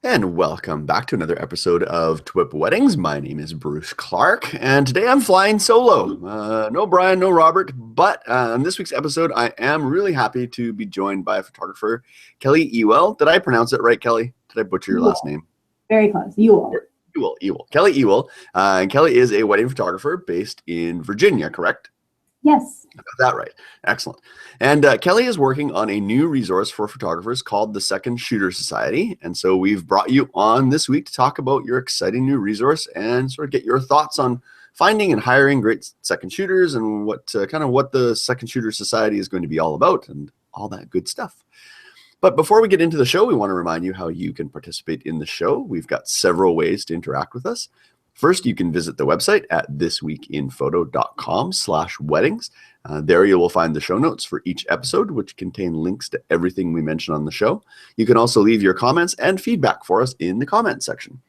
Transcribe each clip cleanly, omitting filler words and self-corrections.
And welcome back to another episode of TWiP Weddings. My name is Bruce Clark, and today I'm flying solo. No Brian, no Robert, but on this week's episode, I am really happy to be joined by photographer Kelly Ewell. Did I pronounce it right, Kelly? Did I butcher your last Ewell. name? Very close. Ewell. Ewell. Kelly Ewell. And Kelly is a wedding photographer based in Virginia, correct? Yes. I got that right. Excellent. And Kelly is working on a new resource for photographers called the Second Shooter Society. And so we've brought you on this week to talk about your exciting new resource and sort of get your thoughts on finding and hiring great second shooters and what the Second Shooter Society is going to be all about and all that good stuff. But before we get into the show, we want to remind you how you can participate in the show. We've got several ways to interact with us. First, you can visit the website at thisweekinphoto.com/weddings. There you will find the show notes for each episode, which contain links to everything we mention on the show. You can also leave your comments and feedback for us in the comment section.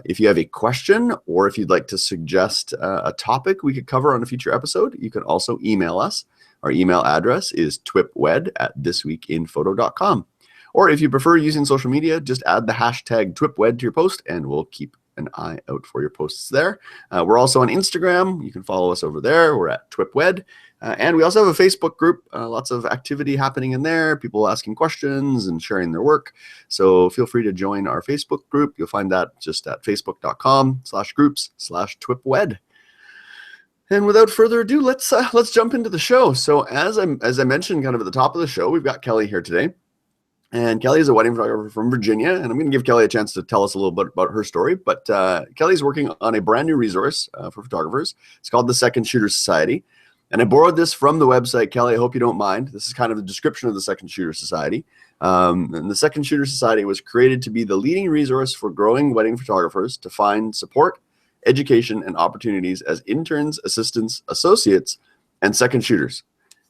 If you have a question or if you'd like to suggest a topic we could cover on a future episode, you can also email us. Our email address is twipwed@thisweekinphoto.com. Or if you prefer using social media, just add the hashtag twipwed to your post and we'll keep an eye out for your posts there. We're also on Instagram. You can follow us over there. We're at TWiPwed. And we also have a Facebook group. Lots of activity happening in there. People asking questions and sharing their work. So feel free to join our Facebook group. You'll find that just at facebook.com/groups/TWiPwed. And without further ado, let's jump into the show. So as I mentioned kind of at the top of the show, we've got Kelly here today. And Kelly is a wedding photographer from Virginia, and I'm going to give Kelly a chance to tell us a little bit about her story. But Kelly's working on a brand new resource for photographers. It's called the Second Shooter Society. And I borrowed this from the website, Kelly. I hope you don't mind. This is kind of a description of the Second Shooter Society. And the Second Shooter Society was created to be the leading resource for growing wedding photographers to find support, education, and opportunities as interns, assistants, associates, and second shooters.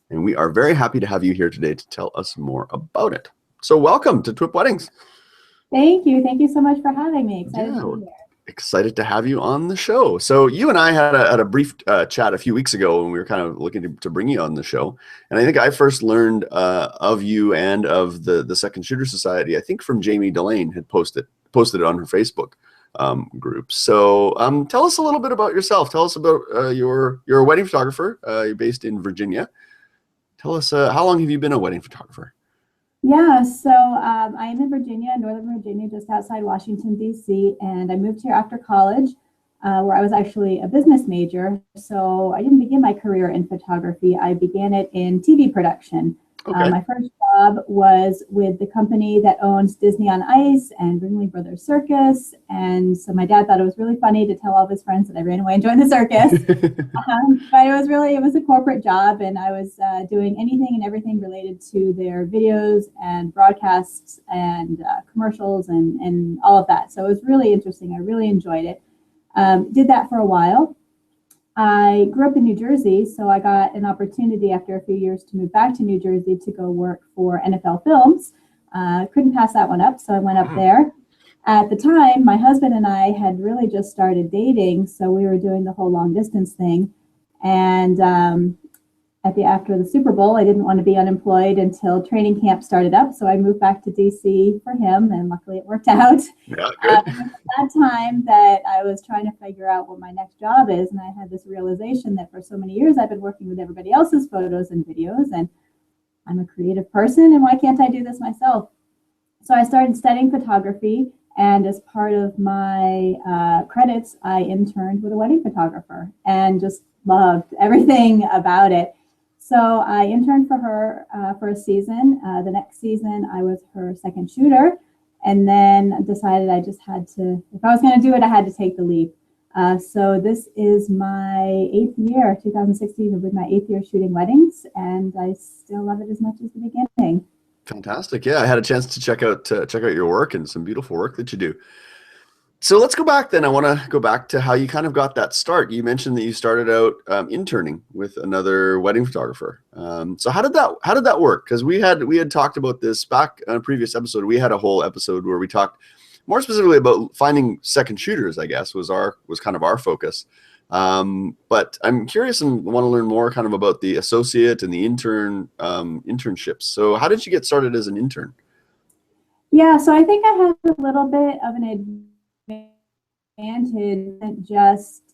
And we are very happy to have you here today to tell us more about it. So welcome to TWiP Weddings. Thank you. Thank you so much for having me. Excited to be here. Excited to have you on the show. So you and I had a brief chat a few weeks ago when we were kind of looking to bring you on the show. And I think I first learned of you and of the Second Shooter Society, I think from Jamie Delane had posted it on her Facebook group. So tell us a little bit about yourself. Tell us about you're a wedding photographer. You're based in Virginia. Tell us how long have you been a wedding photographer? Yeah, so I am in Virginia, Northern Virginia, just outside Washington, D.C., and I moved here after college, where I was actually a business major. So I didn't begin my career in photography. I began it in TV production. Okay. My first job was with the company that owns Disney on Ice and Ringling Brothers Circus. And so my dad thought it was really funny to tell all of his friends that I ran away and joined the circus. But it was a corporate job, and I was doing anything and everything related to their videos and broadcasts and commercials and all of that. So it was really interesting. I really enjoyed it. Did that for a while. I grew up in New Jersey, so I got an opportunity after a few years to move back to New Jersey to go work for NFL Films. Couldn't pass that one up, so I went up there. At the time, my husband and I had really just started dating, so we were doing the whole long distance thing. And after the Super Bowl, I didn't want to be unemployed until training camp started up, so I moved back to DC for him, and luckily it worked out. Yeah, good. At that time that I was trying to figure out what my next job is, and I had this realization that for so many years I've been working with everybody else's photos and videos, and I'm a creative person, and why can't I do this myself? So I started studying photography, and as part of my credits, I interned with a wedding photographer and just loved everything about it. So I interned for her for a season. The next season, I was her second shooter, and then decided I just had to, if I was going to do it, I had to take the leap. So this is my 8th year, 2016, will be my 8th year shooting weddings, and I still love it as much as the beginning. Fantastic. Yeah, I had a chance to check out your work and some beautiful work that you do. So let's go back then. I want to go back to how you kind of got that start. You mentioned that you started out interning with another wedding photographer. So how did that work? Because we had talked about this back on a previous episode. We had a whole episode where we talked more specifically about finding second shooters, I guess, was kind of our focus. But I'm curious and want to learn more kind of about the associate and the intern internships. So how did you get started as an intern? Yeah, so I think I had a little bit of an advantage, just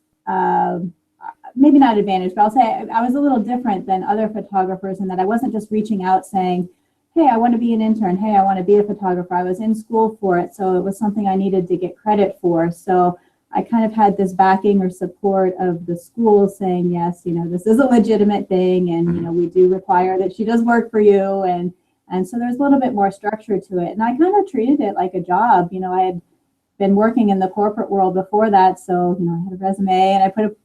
maybe not advantage, but I'll say I was a little different than other photographers in that I wasn't just reaching out saying, hey, I want to be an intern. Hey, I want to be a photographer. I was in school for it, so it was something I needed to get credit for. So I kind of had this backing or support of the school saying, yes, this is a legitimate thing, and we do require that she does work for you, and so there's a little bit more structure to it. And I kind of treated it like a job. I had been working in the corporate world before that, so I had a resume and I put a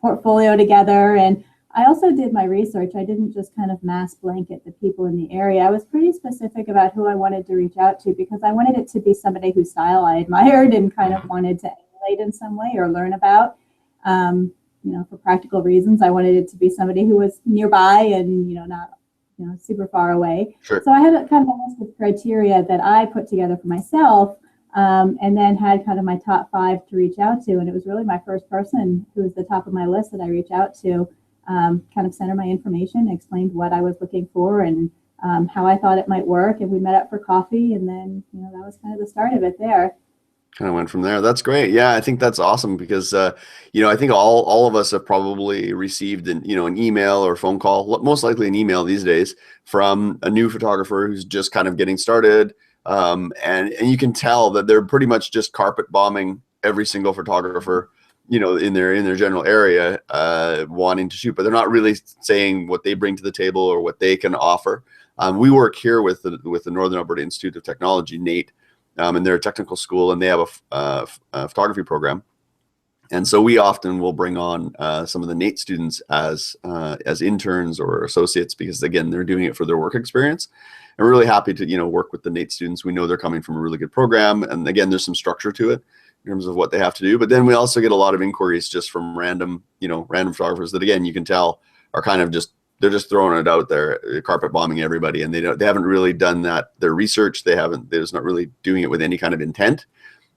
portfolio together, and I also did my research. I didn't just kind of mass blanket the people in the area. I was pretty specific about who I wanted to reach out to, because I wanted it to be somebody whose style I admired and kind of wanted to emulate in some way or learn about. For practical reasons, I wanted it to be somebody who was nearby and not super far away. Sure. So I had a kind of a list of criteria that I put together for myself. And then had kind of my top 5 to reach out to. And it was really my first person who was the top of my list that I reached out to, kind of sent her my information, explained what I was looking for and how I thought it might work. And we met up for coffee. And then, that was kind of the start of it there. Kind of went from there. That's great. Yeah, I think that's awesome because, I think all of us have probably received an email or phone call, most likely an email these days, from a new photographer who's just kind of getting started. And you can tell that they're pretty much just carpet bombing every single photographer, in their general area, wanting to shoot, but they're not really saying what they bring to the table or what they can offer. We work here with the Northern Alberta Institute of Technology, NATE, and they're a technical school, and they have a photography program. And so we often will bring on some of the NATE students as interns or associates, because again, they're doing it for their work experience. And we're really happy to work with the NATE students. We know they're coming from a really good program, and again, there's some structure to it in terms of what they have to do. But then we also get a lot of inquiries just from random photographers that, again, you can tell are kind of they're just throwing it out there, carpet bombing everybody, and they haven't really done their research. They're just not really doing it with any kind of intent.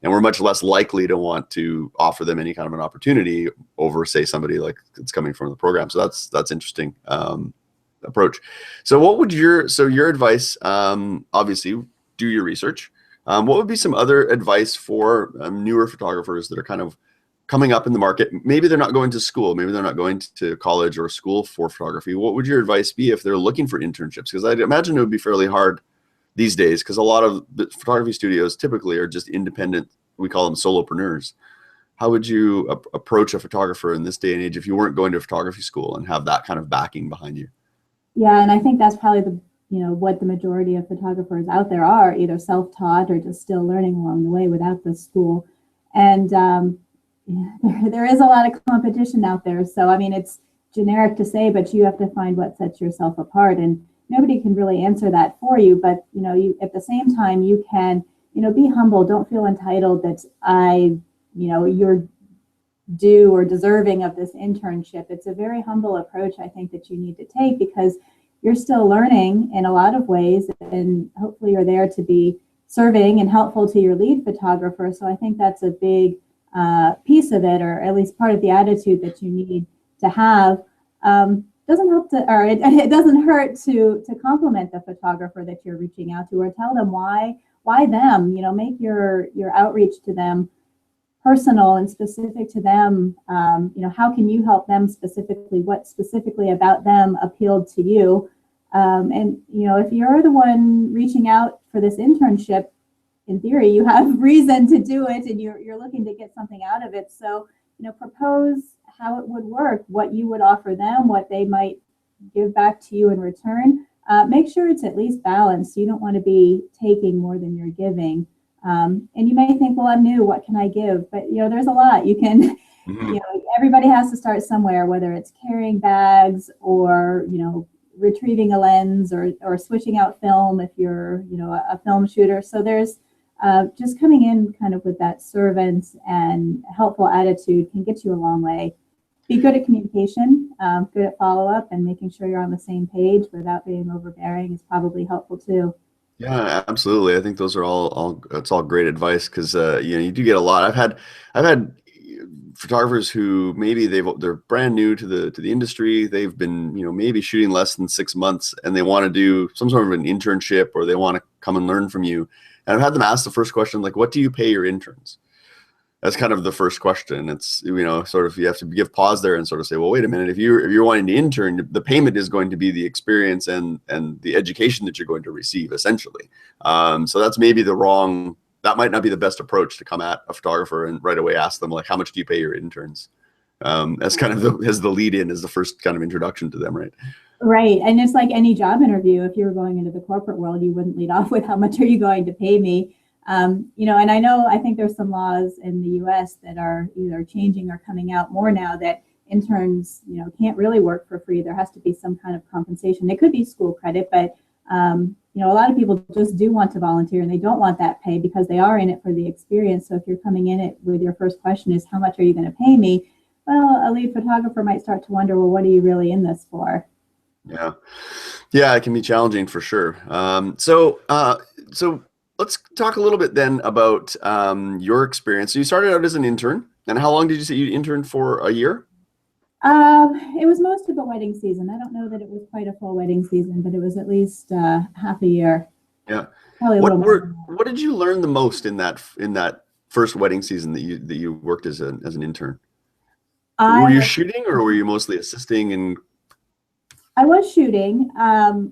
And we're much less likely to want to offer them any kind of an opportunity over, say, somebody like that's coming from the program. So that's interesting approach. So what would your advice, obviously do your research. What would be some other advice for newer photographers that are kind of coming up in the market? Maybe they're not going to school, maybe they're not going to college or school for photography. What would your advice be if they're looking for internships? Because I'd imagine it would be fairly hard these days, because a lot of the photography studios typically are just independent. We call them solopreneurs. How would you approach a photographer in this day and age if you weren't going to photography school and have that kind of backing behind you? Yeah, and I think that's probably what the majority of photographers out there are, either self-taught or just still learning along the way without the school. And there is a lot of competition out there. So, I mean, it's generic to say, but you have to find what sets yourself apart. And nobody can really answer that for you. But, you at the same time, you can, be humble. Don't feel entitled that you're due or deserving of this internship. It's a very humble approach, I think, that you need to take, because you're still learning in a lot of ways, and hopefully you're there to be serving and helpful to your lead photographer. So I think that's a big piece of it, or at least part of the attitude that you need to have. Doesn't help to, or it doesn't hurt to compliment the photographer that you're reaching out to, or tell them why them. Make your outreach to them personal and specific to them. How can you help them specifically? What specifically about them appealed to you? And if you're the one reaching out for this internship, in theory, you have reason to do it, and you're looking to get something out of it. So, propose how it would work, what you would offer them, what they might give back to you in return. Make sure it's at least balanced. You don't want to be taking more than you're giving. And you may think, well, I'm new, what can I give? But, there's a lot you can, everybody has to start somewhere, whether it's carrying bags or, retrieving a lens or switching out film if you're, a film shooter. So there's just coming in kind of with that servant and helpful attitude can get you a long way. Be good at communication, good at follow-up, and making sure you're on the same page without being overbearing is probably helpful too. Yeah, absolutely. I think those are that's all great advice, because you do get a lot. I've had photographers who maybe they're brand new to the industry. They've been maybe shooting less than 6 months, and they want to do some sort of an internship, or they want to come and learn from you. And I've had them ask the first question, like, what do you pay your interns? That's kind of the first question. It's, you know, sort of, you have to give pause there and sort of say, well, wait a minute, if you're wanting to intern, the payment is going to be the experience and the education that you're going to receive, essentially. So that's maybe that might not be the best approach to come at a photographer and right away ask them, like, how much do you pay your interns? As kind of as the lead in, as the first kind of introduction to them, right? Right. And it's like any job interview. If you were going into the corporate world, you wouldn't lead off with how much are you going to pay me? You know, and I think there's some laws in the US that are either changing or coming out more now that interns, you know, can't really work for free. There has to be some kind of compensation. It could be school credit, but, you know, a lot of people just do want to volunteer and they don't want that pay because they are in it for the experience. So if you're coming in it with your first question is, how much are you going to pay me? Well, a lead photographer might start to wonder, well, what are you really in this for? Yeah. Yeah, it can be challenging for sure. So let's talk a little bit then about your experience. So you started out as an intern, and how long did you say you interned for? A year? It was most of the wedding season. I don't know that it was quite a full wedding season, but it was at least half a year. Yeah. Probably a little more. What did you learn the most in that first wedding season that you worked as an intern? Were you shooting, or were you mostly assisting? And I was shooting. I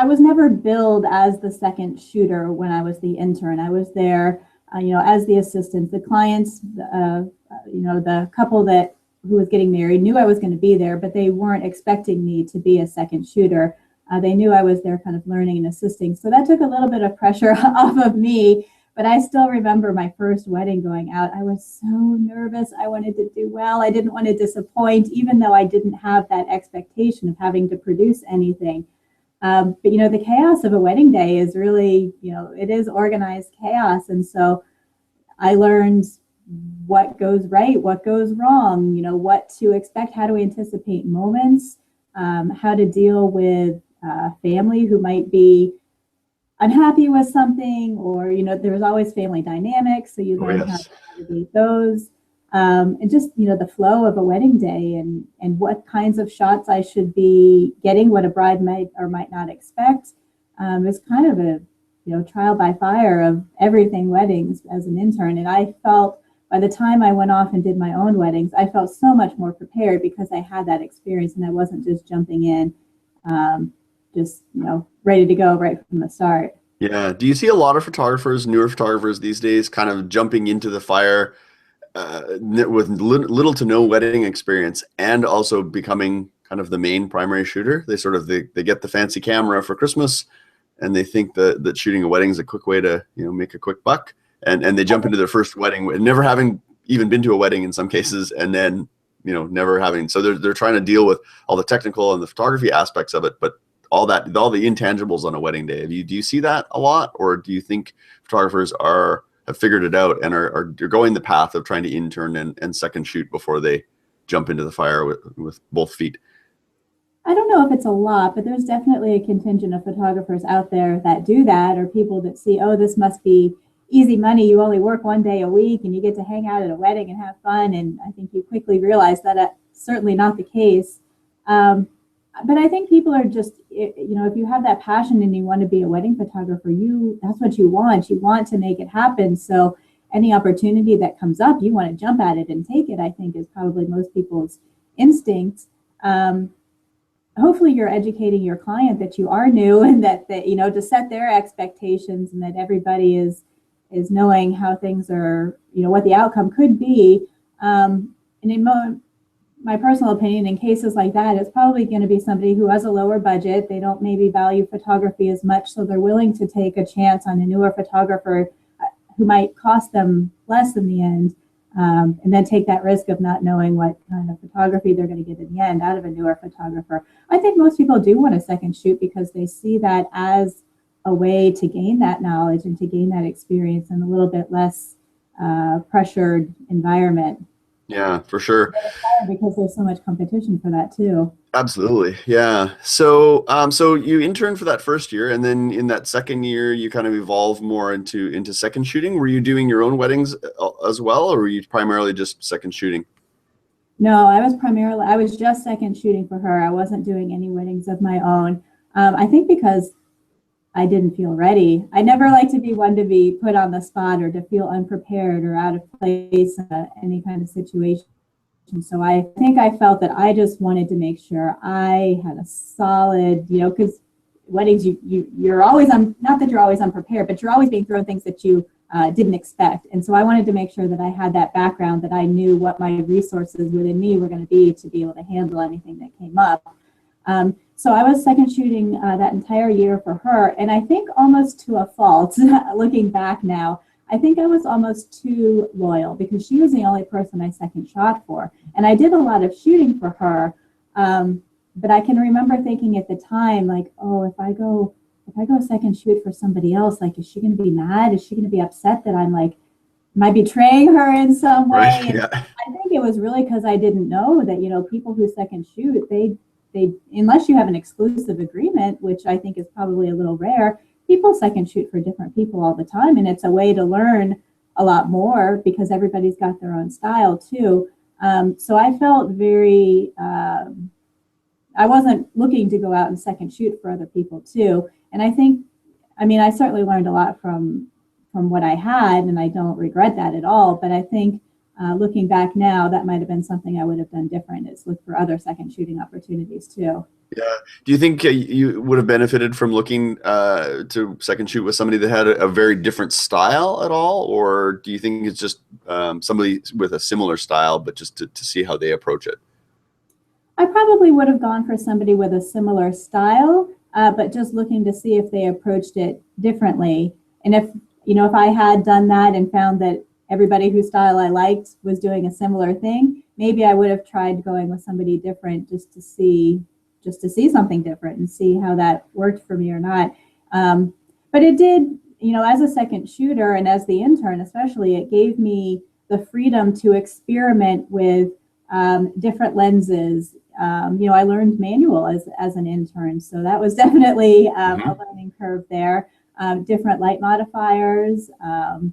was never billed as the second shooter when I was the intern. I was there, you know, as the assistant. The clients, you know, the couple who was getting married knew I was going to be there, but they weren't expecting me to be a second shooter. They knew I was there kind of learning and assisting. So that took a little bit of pressure off of me. But I still remember my first wedding going out. I was so nervous. I wanted to do well. I didn't want to disappoint, even though I didn't have that expectation of having to produce anything. But, you know, the chaos of a wedding day is really, you know, it is organized chaos. And so I learned what goes right, what goes wrong, you know, what to expect, how to anticipate moments, how to deal with family who might be unhappy with something, or, you know, there's always family dynamics. So you learn how to navigate those. And just, you know, the flow of a wedding day and what kinds of shots I should be getting, what a bride might or might not expect. It's kind of a, you know, trial by fire of everything weddings as an intern. And I felt by the time I went off and did my own weddings, I felt so much more prepared because I had that experience and I wasn't just jumping in, just, you know, ready to go right from the start. Yeah. Do you see a lot of photographers, newer photographers these days, kind of jumping into the fire with little to no wedding experience and also becoming kind of the main primary shooter? They get the fancy camera for Christmas and they think that shooting a wedding is a quick way to, you know, make a quick buck, and they jump into their first wedding, never having even been to a wedding in some cases, and then, you know, never having. So they're trying to deal with all the technical and the photography aspects of it, but all the intangibles on a wedding day. Do you see that a lot, or do you think photographers have figured it out and are going the path of trying to intern and second shoot before they jump into the fire with both feet? I don't know if it's a lot, but there's definitely a contingent of photographers out there that do that, or people that see, oh, this must be easy money. You only work one day a week and you get to hang out at a wedding and have fun. And I think you quickly realize that that's certainly not the case. But I think people are just, you know, if you have that passion and you want to be a wedding photographer, that's what you want. You want to make it happen. So any opportunity that comes up, you want to jump at it and take it, I think is probably most people's instinct. Hopefully you're educating your client that you are new and that you know, to set their expectations and that everybody is knowing how things are, you know, what the outcome could be. And in my personal opinion, in cases like that, it's probably going to be somebody who has a lower budget. They don't maybe value photography as much, so they're willing to take a chance on a newer photographer who might cost them less in the end, and then take that risk of not knowing what kind of photography they're going to get in the end out of a newer photographer. I think most people do want a second shoot because they see that as a way to gain that knowledge and to gain that experience in a little bit less pressured environment. Yeah, for sure. Because there's so much competition for that too. Absolutely. Yeah. So you interned for that first year, and then in that second year, you kind of evolved more into second shooting. Were you doing your own weddings as well, or were you primarily just second shooting? No, I was just second shooting for her. I wasn't doing any weddings of my own. I think because I didn't feel ready. I never like to be one to be put on the spot or to feel unprepared or out of place in any kind of situation. So I think I felt that I just wanted to make sure I had a solid, because weddings, you're always not that you're always unprepared, but you're always being thrown things that you didn't expect. And so I wanted to make sure that I had that background, that I knew what my resources within me were going to be able to handle anything that came up. So I was second shooting that entire year for her, and I think almost to a fault, looking back now, I think I was almost too loyal because she was the only person I second shot for. And I did a lot of shooting for her, but I can remember thinking at the time, like, oh, if I go second shoot for somebody else, like, is she going to be mad? Is she going to be upset that I'm like, am I betraying her in some way? Right, yeah. I think it was really because I didn't know that, people who second shoot, they unless you have an exclusive agreement, which I think is probably a little rare, people second shoot for different people all the time. And it's a way to learn a lot more because everybody's got their own style too. So I felt very, I wasn't looking to go out and second shoot for other people too. And I certainly learned a lot from what I had, and I don't regret that at all. But I think looking back now, that might have been something I would have done different, is look for other second shooting opportunities too. Yeah. Do you think you would have benefited from looking to second shoot with somebody that had a very different style at all? Or do you think it's just somebody with a similar style, but just to see how they approach it? I probably would have gone for somebody with a similar style, but just looking to see if they approached it differently. And if I had done that and found that everybody whose style I liked was doing a similar thing, maybe I would have tried going with somebody different just to see something different and see how that worked for me or not. But it did, as a second shooter and as the intern especially, it gave me the freedom to experiment with different lenses. I learned manual as an intern, so that was definitely a learning curve there. Different light modifiers,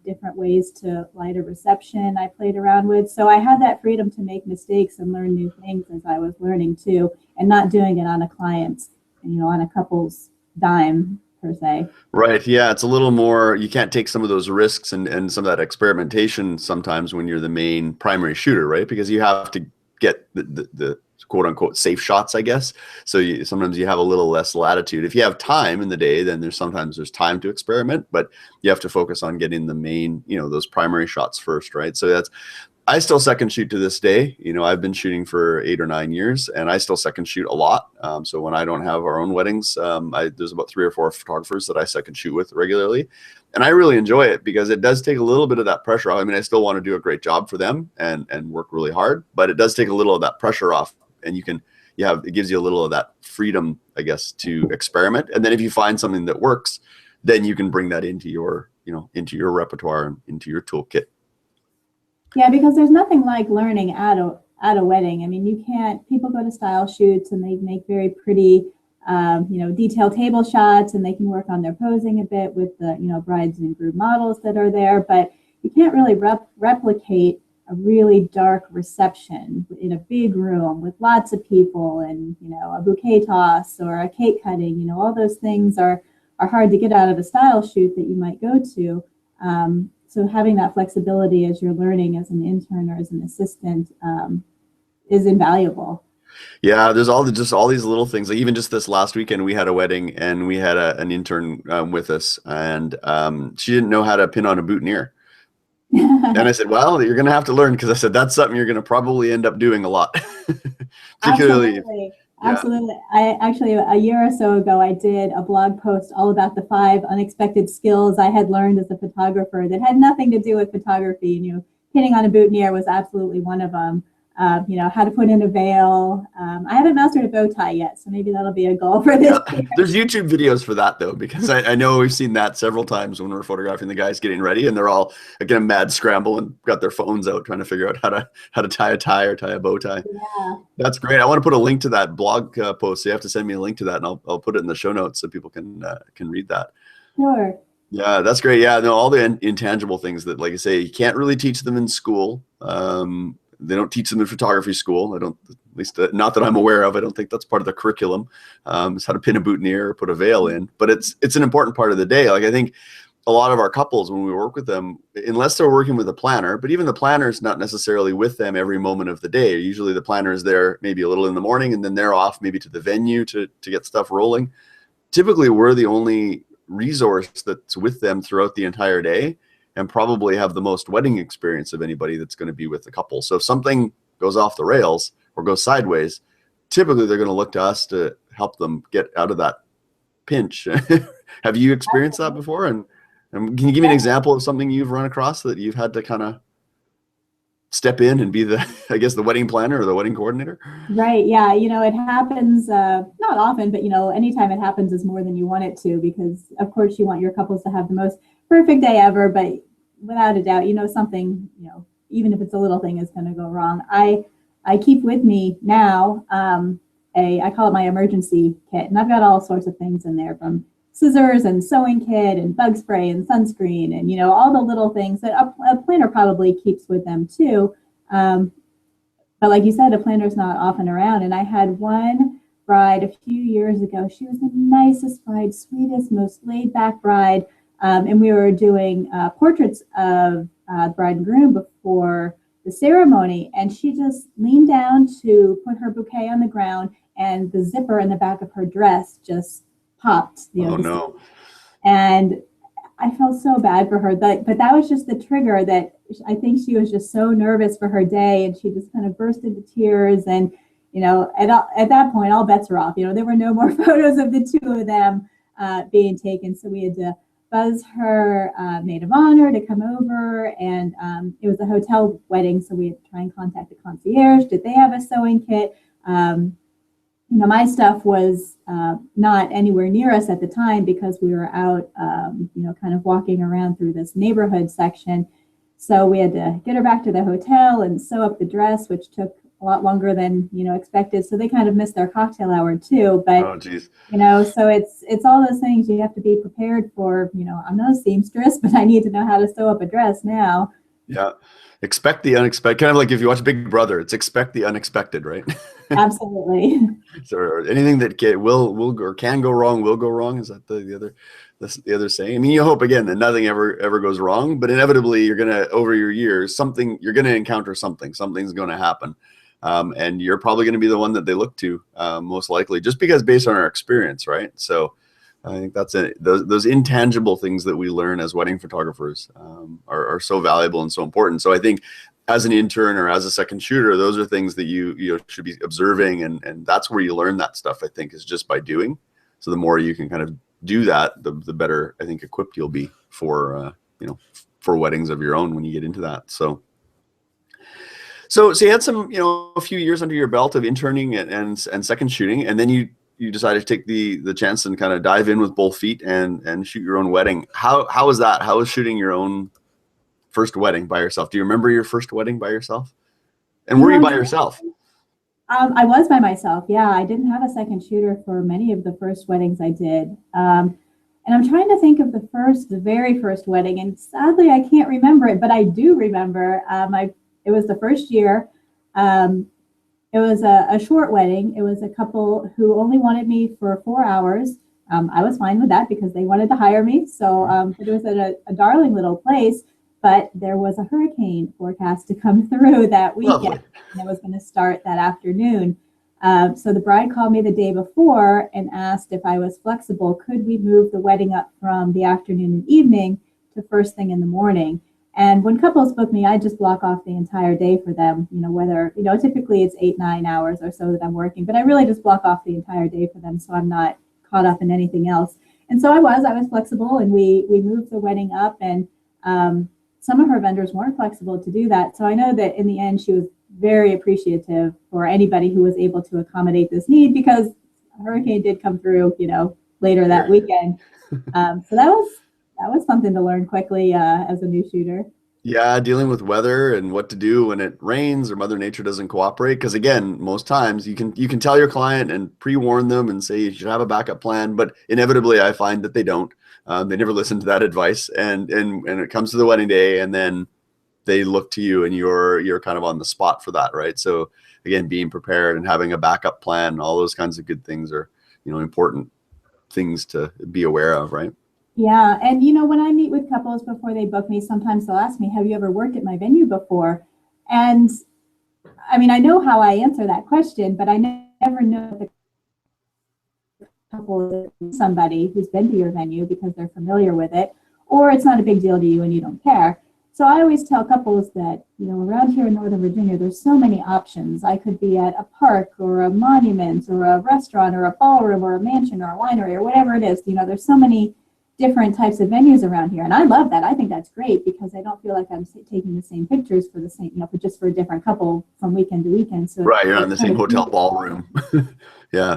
different ways to light a reception I played around with. So I had that freedom to make mistakes and learn new things as I was learning too, and not doing it on a client's, on a couple's dime per se. Right. Yeah. It's a little more, you can't take some of those risks and some of that experimentation sometimes when you're the main primary shooter, right? Because you have to get the quote unquote safe shots, I guess. So sometimes you have a little less latitude. If you have time in the day, then there's time to experiment, but you have to focus on getting the main, those primary shots first, right? So I still second shoot to this day. I've been shooting for 8 or 9 years, and I still second shoot a lot. So when I don't have our own weddings, there's about 3 or 4 photographers that I second shoot with regularly. And I really enjoy it because it does take a little bit of that pressure off. I still want to do a great job for them and work really hard, but it does take a little of that pressure off. And it gives you a little of that freedom, I guess, to experiment. And then if you find something that works, then you can bring that into your repertoire and into your toolkit. Yeah, because there's nothing like learning at a wedding. People go to style shoots and they make very pretty, detailed table shots, and they can work on their posing a bit with the, brides and groom models that are there, but you can't really replicate a really dark reception in a big room with lots of people and, a bouquet toss or a cake cutting. All those things are hard to get out of a style shoot that you might go to. So having that flexibility as you're learning as an intern or as an assistant is invaluable. Yeah, there's all these little things. Like even just this last weekend, we had a wedding and we had an intern with us, and she didn't know how to pin on a boutonniere. And I said, well, you're going to have to learn, because I said that's something you're going to probably end up doing a lot. Particularly. Absolutely. I actually, a year or so ago, I did a blog post all about the 5 unexpected skills I had learned as a photographer that had nothing to do with photography. Pinning on a boutonniere was absolutely one of them. How to put in a veil. I haven't mastered a bow tie yet, so maybe that'll be a goal for this year. There's YouTube videos for that, though, because I know we've seen that several times when we're photographing the guys getting ready, and they're all again a mad scramble and got their phones out trying to figure out how to tie a tie or tie a bow tie. Yeah. That's great. I want to put a link to that blog post, so you have to send me a link to that, and I'll put it in the show notes so people can read that. Sure. Yeah, that's great. Yeah, no, all the intangible things that, like I say, you can't really teach them in school. they don't teach them in photography school. I don't, at least not that I'm aware of. I don't think that's part of the curriculum. It's how to pin a boutonniere or put a veil in, but it's an important part of the day. Like I think a lot of our couples, when we work with them, unless they're working with a planner, but even the planner is not necessarily with them every moment of the day. Usually the planner is there maybe a little in the morning, and then they're off maybe to the venue to get stuff rolling. Typically, we're the only resource that's with them throughout the entire day, and probably have the most wedding experience of anybody that's going to be with the couple. So if something goes off the rails or goes sideways, typically they're going to look to us to help them get out of that pinch. Have you experienced that before? And can you give me an example of something you've run across that you've had to kind of step in and be the, I guess, the wedding planner or the wedding coordinator? Right. Yeah. It happens, not often, but, anytime it happens is more than you want it to, because of course you want your couples to have the most perfect day ever, but without a doubt, something, even if it's a little thing, is going to go wrong. I keep with me now, I call it my emergency kit, and I've got all sorts of things in there, from scissors and sewing kit and bug spray and sunscreen and, all the little things that a planner probably keeps with them too. But like you said, a planner's not often around. And I had one bride a few years ago. She was the nicest bride, sweetest, most laid back bride. And we were doing portraits of the bride and groom before the ceremony. And she just leaned down to put her bouquet on the ground, and the zipper in the back of her dress just popped. Oh, no. And I felt so bad for her. But that was just the trigger, that I think she was just so nervous for her day, and she just kind of burst into tears. And, at that point, all bets were off. There were no more photos of the two of them being taken. So we had to buzz her maid of honor to come over. And it was a hotel wedding, so we had to try and contact the concierge. Did they have a sewing kit? My stuff was not anywhere near us at the time, because we were out, kind of walking around through this neighborhood section. So we had to get her back to the hotel and sew up the dress, which took a lot longer than, expected. So they kind of missed their cocktail hour too. But, oh, geez. So it's all those things you have to be prepared for. I'm not a seamstress, but I need to know how to sew up a dress now. Yeah. Expect the unexpected. Kind of like if you watch Big Brother, it's expect the unexpected, right? Absolutely. So anything that will or can go wrong will go wrong. Is that the other saying? I mean, you hope again that nothing ever goes wrong, but inevitably you're gonna, over your years, you're gonna encounter something. Something's gonna happen, and you're probably gonna be the one that they look to, most likely, just because based on our experience, right? So I think that's those intangible things that we learn as wedding photographers are so valuable and so important. So I think as an intern or as a second shooter, those are things that you should be observing, and that's where you learn that stuff, I think, is just by doing. So the more you can kind of do that, the better, I think, equipped you'll be for for weddings of your own when you get into that. So you had some, a few years under your belt of interning and second shooting, and then you decided to take the chance and kind of dive in with both feet and shoot your own wedding. How was that? How was shooting your own first wedding by yourself? Do you remember your first wedding by yourself? And were you by yourself? I was by myself. Yeah, I didn't have a second shooter for many of the first weddings I did. And I'm trying to think of the very first wedding, and sadly I can't remember it, but I do remember. It was the first year. It was a short wedding. It was a couple who only wanted me for 4 hours. I was fine with that because they wanted to hire me. So it was at a darling little place, but there was a hurricane forecast to come through that weekend. Lovely. And it was going to start that afternoon. So the bride called me the day before and asked if I was flexible. Could we move the wedding up from the afternoon and evening to first thing in the morning? And when couples book me, I just block off the entire day for them, whether, typically it's 8-9 hours or so that I'm working, but I really just block off the entire day for them, so I'm not caught up in anything else. And so I was flexible, and we moved the wedding up, and some of her vendors weren't flexible to do that. So I know that in the end, she was very appreciative for anybody who was able to accommodate this need, because a hurricane did come through, later that weekend. So that was something to learn quickly as a new shooter. Yeah, dealing with weather and what to do when it rains or Mother Nature doesn't cooperate. Because again, most times you can tell your client and pre-warn them and say you should have a backup plan, but inevitably I find that they don't. They never listen to that advice, and it comes to the wedding day, and then they look to you, and you're kind of on the spot for that, right? So again, being prepared and having a backup plan, all those kinds of good things are, important things to be aware of, right? Yeah, and when I meet with couples before they book me, sometimes they'll ask me, "Have you ever worked at my venue before?" And I mean, I know how I answer that question, but I never know if the couple is somebody who's been to your venue because they're familiar with it, or it's not a big deal to you and you don't care. So I always tell couples that, around here in Northern Virginia, there's so many options. I could be at a park or a monument or a restaurant or a ballroom or a mansion or a winery or whatever it is. There's so many different types of venues around here. And I love that. I think that's great because I don't feel like I'm taking the same pictures for the same, for a different couple from weekend to weekend. So right, you're not in the same hotel ballroom. Yeah.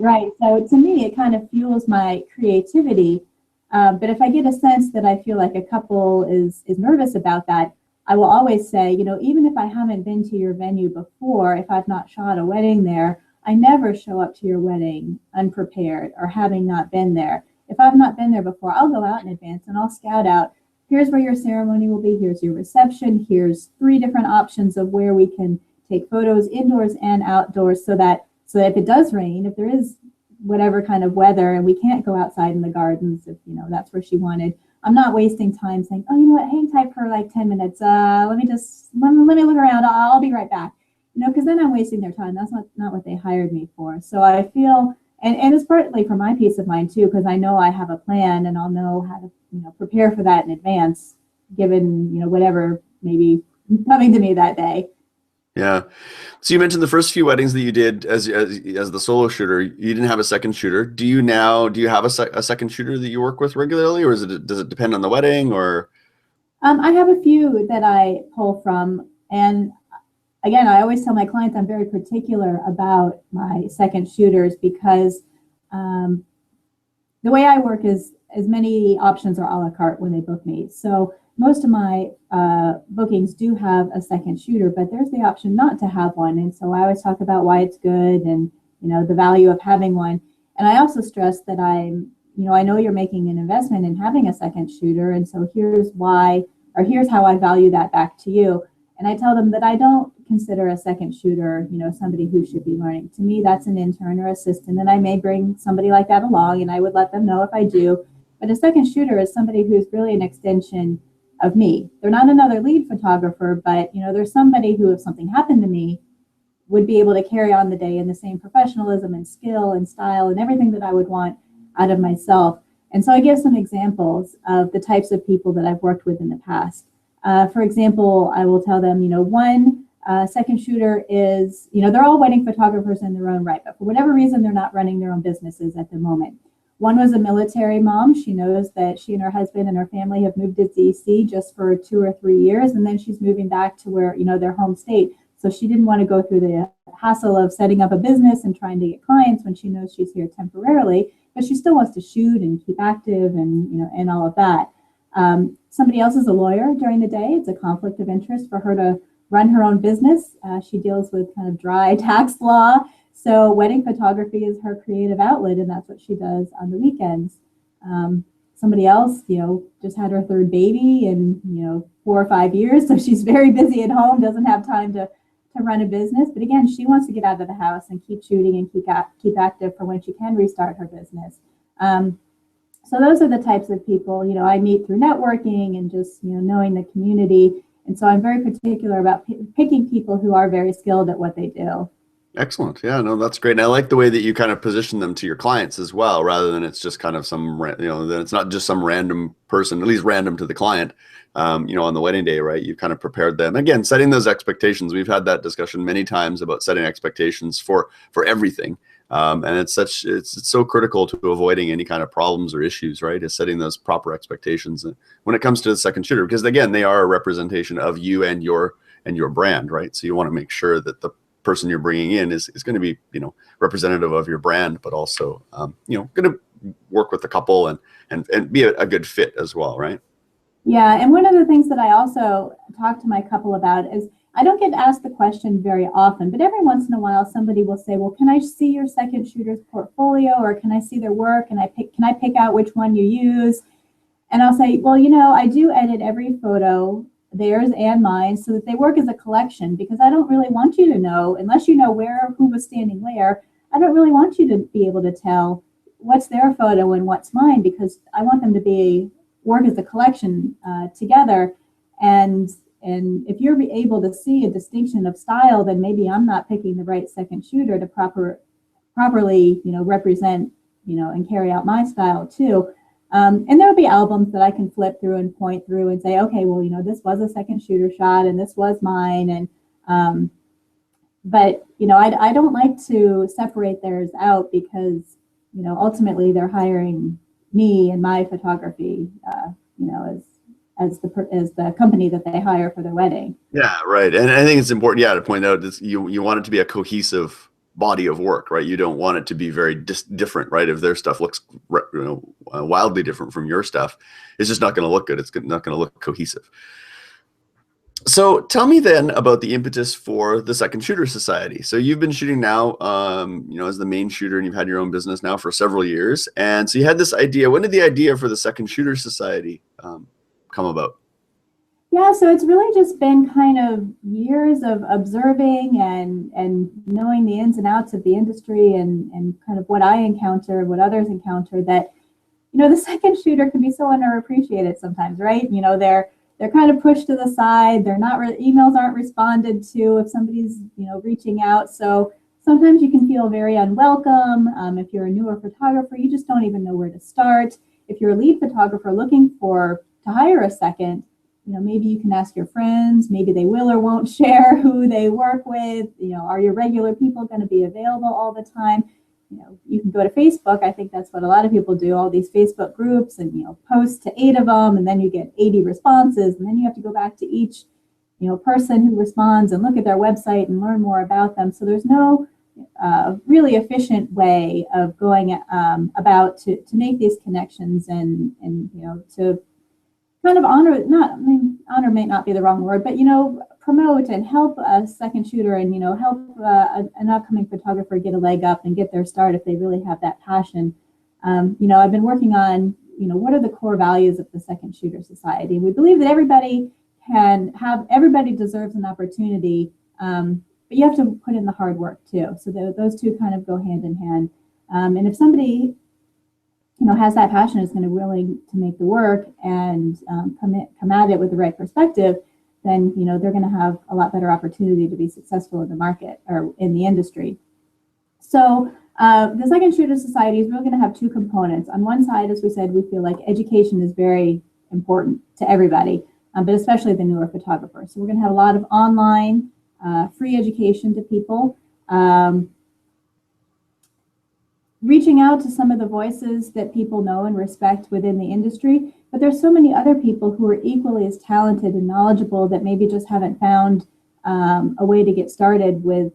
Right. So to me, it kind of fuels my creativity. But if I get a sense that I feel like a couple is nervous about that, I will always say, even if I haven't been to your venue before, if I've not shot a wedding there, I never show up to your wedding unprepared or having not been there. If I've not been there before, I'll go out in advance and I'll scout out, here's where your ceremony will be, here's your reception, here's 3 different options of where we can take photos indoors and outdoors so that if it does rain, if there is whatever kind of weather and we can't go outside in the gardens, if that's where she wanted, I'm not wasting time saying, oh, you know what, hang tight for like 10 minutes. Let me look around. I'll be right back. Because then I'm wasting their time. That's not what they hired me for. So I feel, and it's partly for my peace of mind too, because I know I have a plan and I'll know how to prepare for that in advance, given whatever maybe coming to me that day. Yeah. So you mentioned the first few weddings that you did as the solo shooter, you didn't have a second shooter. Do you have a second shooter that you work with regularly, or does it depend on the wedding, or? I have a few that I pull from, and again, I always tell my clients I'm very particular about my second shooters because the way I work is as many options are a la carte when they book me. So most of my bookings do have a second shooter, but there's the option not to have one. And so I always talk about why it's good and, the value of having one. And I also stress that I know you're making an investment in having a second shooter. And so here's why, or here's how I value that back to you. And I tell them that I don't consider a second shooter, somebody who should be learning. To me, that's an intern or assistant. And I may bring somebody like that along and I would let them know if I do. But a second shooter is somebody who's really an extension of me. They're not another lead photographer, but they're somebody who, if something happened to me, would be able to carry on the day in the same professionalism and skill and style and everything that I would want out of myself. And so I give some examples of the types of people that I've worked with in the past. For example, I will tell them, one second shooter is, they're all wedding photographers in their own right, but for whatever reason, they're not running their own businesses at the moment. One was a military mom. She knows that she and her husband and her family have moved to DC just for 2 or 3 years, and then she's moving back to where, their home state. So she didn't want to go through the hassle of setting up a business and trying to get clients when she knows she's here temporarily, but she still wants to shoot and keep active and, and all of that. Somebody else is a lawyer during the day. It's a conflict of interest for her to run her own business. She deals with kind of dry tax law. So wedding photography is her creative outlet, and that's what she does on the weekends. Somebody else, just had her 3rd baby in, 4 or 5 years. So she's very busy at home, doesn't have time to run a business. But again, she wants to get out of the house and keep shooting and keep active for when she can restart her business. So those are the types of people, I meet through networking and just, knowing the community. And so I'm very particular about picking people who are very skilled at what they do. Excellent. Yeah, no, that's great. And I like the way that you kind of position them to your clients as well, rather than it's just kind of then it's not just some random person, at least random to the client, on the wedding day, right? You kind of prepared them. Again, setting those expectations. We've had that discussion many times about setting expectations for everything. And it's so critical to avoiding any kind of problems or issues, right? Is setting those proper expectations when it comes to the second shooter, because again, they are a representation of you and your brand, right? So you want to make sure that the person you're bringing in is going to be, representative of your brand, but also, going to work with the couple and be a good fit as well, right? Yeah, and one of the things that I also talk to my couple about is I don't get asked the question very often, but every once in a while somebody will say, well, can I see your second shooter's portfolio, or can I see their work, and can I pick out which one you use? And I'll say, well, I do edit every photo theirs and mine, so that they work as a collection, because I don't really want you to know, unless you know who was standing where, I don't really want you to be able to tell what's their photo and what's mine, because I want them to work as a collection together. And if you're able to see a distinction of style, then maybe I'm not picking the right second shooter to properly, represent, and carry out my style too. And there'll be albums that I can flip through and point through and say, okay, well, this was a second shooter shot and this was mine. And but I don't like to separate theirs out, because ultimately they're hiring me and my photography, as the company that they hire for their wedding. Yeah, right. And I think it's important, to point out this, you want it to be a cohesive body of work, right? You don't want it to be very different, right? If their stuff looks wildly different from your stuff, it's just not going to look good. It's not going to look cohesive. So tell me then about the impetus for the Second Shooter Society. So you've been shooting now, as the main shooter, and you've had your own business now for several years. And so you had this idea. When did the idea for the Second Shooter Society come about? Yeah, so it's really just been kind of years of observing and knowing the ins and outs of the industry, and kind of what I encounter, what others encounter, that, the second shooter can be so underappreciated sometimes, right? They're kind of pushed to the side. They're not emails aren't responded to if somebody's reaching out. So sometimes you can feel very unwelcome. If you're a newer photographer, you just don't even know where to start. If you're a lead photographer looking to hire a second, maybe you can ask your friends. Maybe they will or won't share who they work with. Are your regular people going to be available all the time? You can go to Facebook. I think that's what a lot of people do, all these Facebook groups, and post to 8 of them, and then you get 80 responses, and then you have to go back to each person who responds and look at their website and learn more about them. So there's no really efficient way of going about to make these connections and to kind of honor may not be the wrong word, but promote and help a second shooter, and help an upcoming photographer get a leg up and get their start if they really have that passion. I've been working on what are the core values of the Second Shooter Society. We believe that everybody deserves an opportunity, but you have to put in the hard work too. So those two kind of go hand in hand. And if somebody has that passion, is going to willing to make the work and come at it with the right perspective, then they're going to have a lot better opportunity to be successful in the market or in the industry. So the Second Shooter Society is really going to have two components. On one side, as we said, we feel like education is very important to everybody, but especially the newer photographers. So we're going to have a lot of online free education to people. Reaching out to some of the voices that people know and respect within the industry, but there's so many other people who are equally as talented and knowledgeable that maybe just haven't found a way to get started with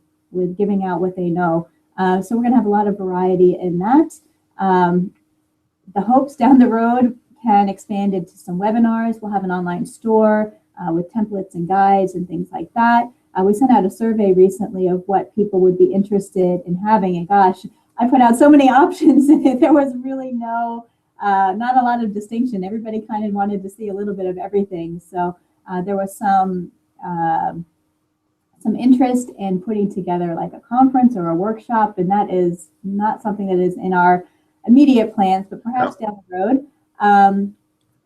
giving out what they know. So we're going to have a lot of variety in that. The hopes down the road can expand into some webinars. We'll have an online store with templates and guides and things like that. We sent out a survey recently of what people would be interested in having, and gosh, I put out so many options, and there was really not a lot of distinction. Everybody kind of wanted to see a little bit of everything. So there was some interest in putting together like a conference or a workshop, and that is not something that is in our immediate plans, but perhaps down the road.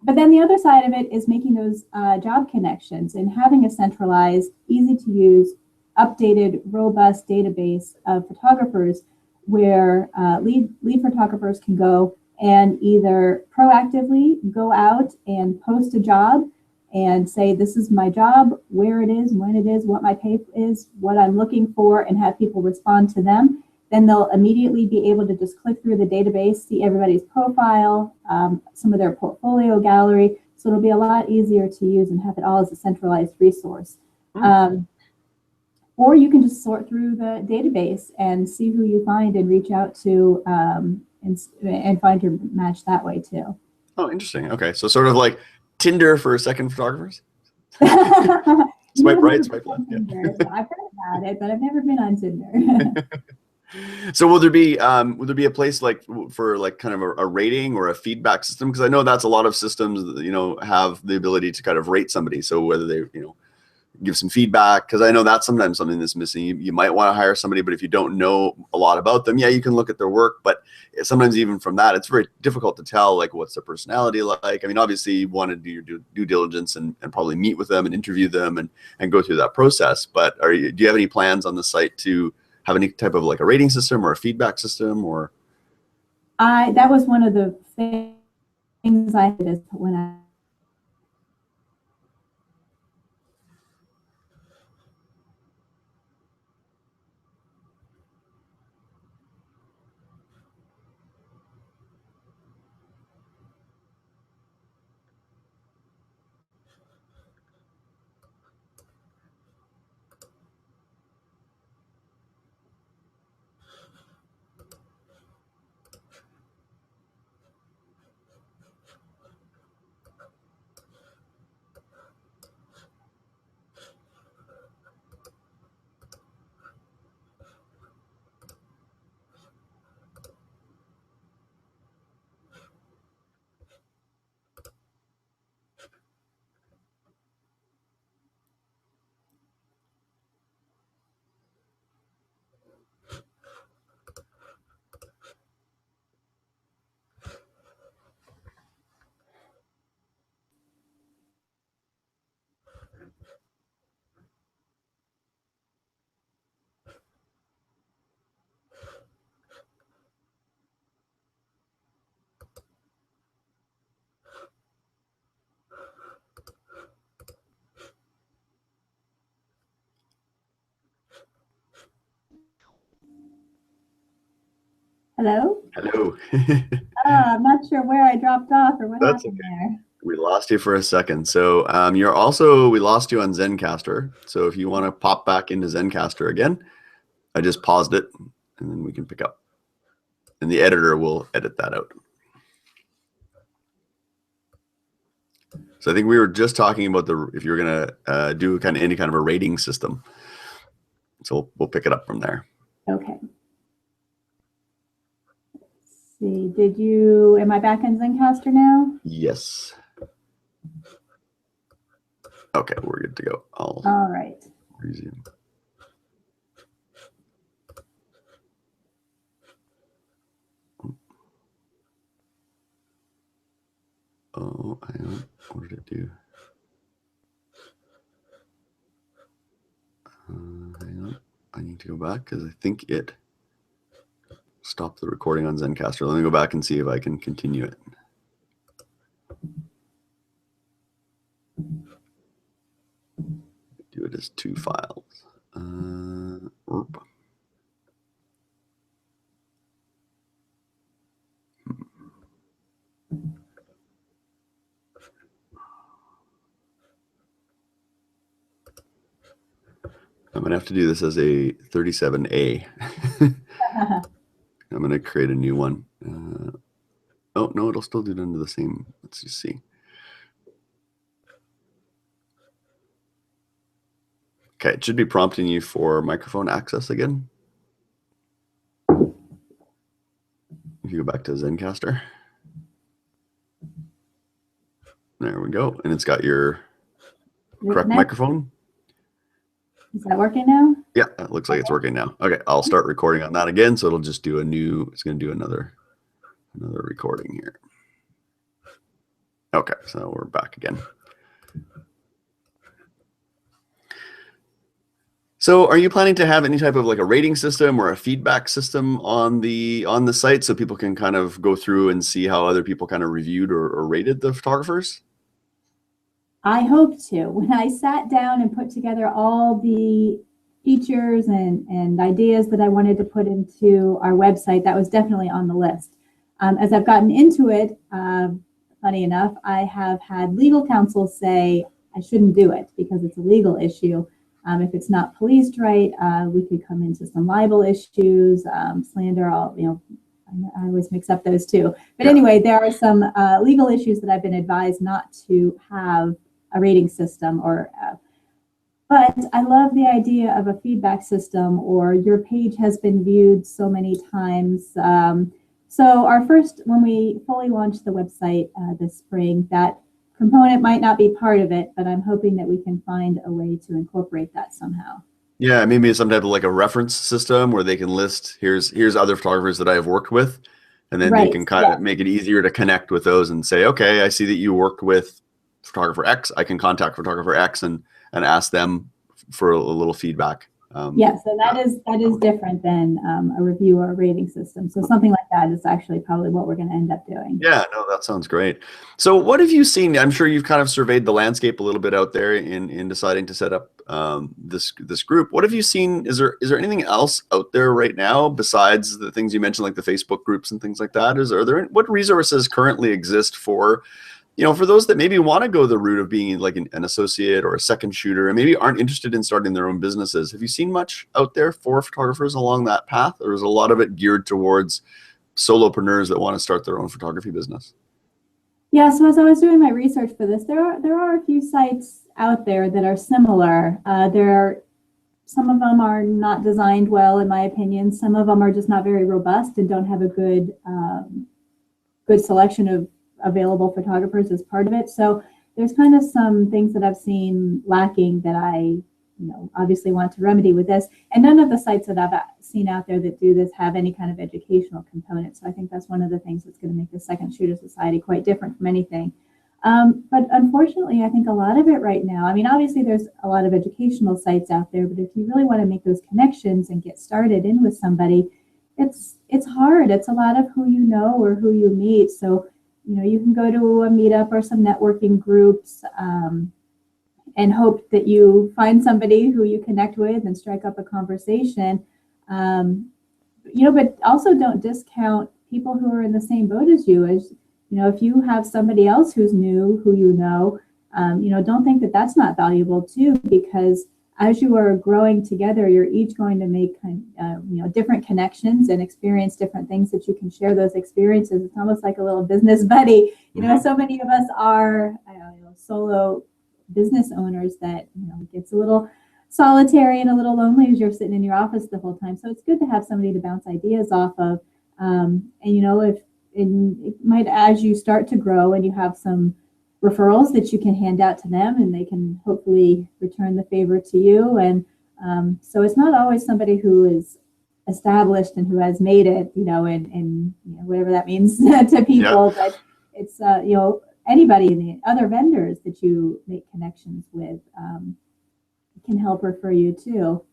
But then the other side of it is making those job connections and having a centralized, easy to use, updated, robust database of photographers where lead photographers can go and either proactively go out and post a job and say, this is my job, where it is, when it is, what my pay is, what I'm looking for, and have people respond to them. Then they'll immediately be able to just click through the database, see everybody's profile, some of their portfolio gallery. So it'll be a lot easier to use and have it all as a centralized resource. Or you can just sort through the database and see who you find and reach out to and find your match that way too. Oh, interesting. Okay, so sort of like Tinder for second photographers? Swipe right, swipe left. Yeah. I've heard about it, but I've never been on Tinder. So would there be a place like for like kind of a rating or a feedback system? Because I know that's a lot of systems that, have the ability to kind of rate somebody. So whether they, give some feedback, because I know that's sometimes something that's missing. You might want to hire somebody, but if you don't know a lot about them, yeah, you can look at their work, but sometimes even from that, it's very difficult to tell like what's their personality like. I mean, obviously you want to do your due diligence and probably meet with them and interview them and go through that process. But do you have any plans on the site to have any type of like a rating system or a feedback system? Or that was one of the things I did when I Hello? hello. I'm not sure where I dropped off or what That's happened okay. there. We lost you for a second. So we lost you on Zencaster. So if you want to pop back into Zencaster again, I just paused it and then we can pick up. And the editor will edit that out. So I think we were just talking about if you're going to do any kind of a rating system. So we'll pick it up from there. Okay. Let's see, am I back in Zencaster now? Yes. Okay, we're good to go. All right. Resume. Oh, hang on. What did it do? Hang on. I need to go back because I think it stopped the recording on Zencaster. Let me go back and see if I can continue it. Do it as 2 files. I'm going to have to do this as a 37A. I'm going to create a new one. Oh, no, it'll still do it under the same. Let's just see. Okay, it should be prompting you for microphone access again. If you go back to Zencaster. There we go. And it's got your correct microphone. Is that working now? Yeah, it looks like it's working now. Okay, I'll start recording on that again. So it'll just do it's going to do another recording here. Okay, so we're back again. So are you planning to have any type of like a rating system or a feedback system on the site so people can kind of go through and see how other people kind of reviewed or rated the photographers? I hope to. When I sat down and put together all the features and ideas that I wanted to put into our website, that was definitely on the list. As I've gotten into it, funny enough, I have had legal counsel say I shouldn't do it because it's a legal issue. If it's not policed right, we could come into some libel issues, slander, I always mix up those two. But anyway, there are some legal issues that I've been advised not to have a rating system or But I love the idea of a feedback system, or your page has been viewed so many times. So our first, when we fully launched the website this spring, that component might not be part of it, but I'm hoping that we can find a way to incorporate that somehow. Yeah, maybe some type of like a reference system where they can list here's other photographers that I have worked with, and then they Right. can kind Yeah. of make it easier to connect with those and say, okay, I see that you worked with photographer X. I can contact photographer X and ask them for a little feedback. Yeah, so that is different than a review or a rating system. So something like that is actually probably what we're going to end up doing. Yeah, no, that sounds great. So what have you seen? I'm sure you've kind of surveyed the landscape a little bit out there in deciding to set up this group. What have you seen? Is there anything else out there right now besides the things you mentioned, like the Facebook groups and things like that? Are there what resources currently exist for, for those that maybe want to go the route of being like an associate or a second shooter and maybe aren't interested in starting their own businesses? Have you seen much out there for photographers along that path, or is a lot of it geared towards solopreneurs that want to start their own photography business? Yeah, so as I was doing my research for this, there are a few sites out there that are similar. Some of them are not designed well, in my opinion. Some of them are just not very robust and don't have a good selection of available photographers as part of it. So there's kind of some things that I've seen lacking that I obviously want to remedy with this. And none of the sites that I've seen out there that do this have any kind of educational component. So I think that's one of the things that's going to make the Second Shooter Society quite different from anything. But unfortunately, I think a lot of it right now, I mean, obviously there's a lot of educational sites out there, but if you really want to make those connections and get started in with somebody, it's hard. It's a lot of who you know or who you meet. So, you can go to a meetup or some networking groups, and hope that you find somebody who you connect with and strike up a conversation. But also don't discount people who are in the same boat as you. As if you have somebody else who's new, who don't think that that's not valuable too, because as you are growing together, you're each going to make different connections and experience different things that you can share those experiences. It's almost like a little business buddy. So many of us are solo business owners that it gets a little solitary and a little lonely as you're sitting in your office the whole time. So it's good to have somebody to bounce ideas off of. If it might, as you start to grow and you have some referrals that you can hand out to them, and they can hopefully return the favor to you. And so it's not always somebody who is established and who has made it, and whatever that means to people, yeah. But it's anybody in the other vendors that you make connections with can help refer you too.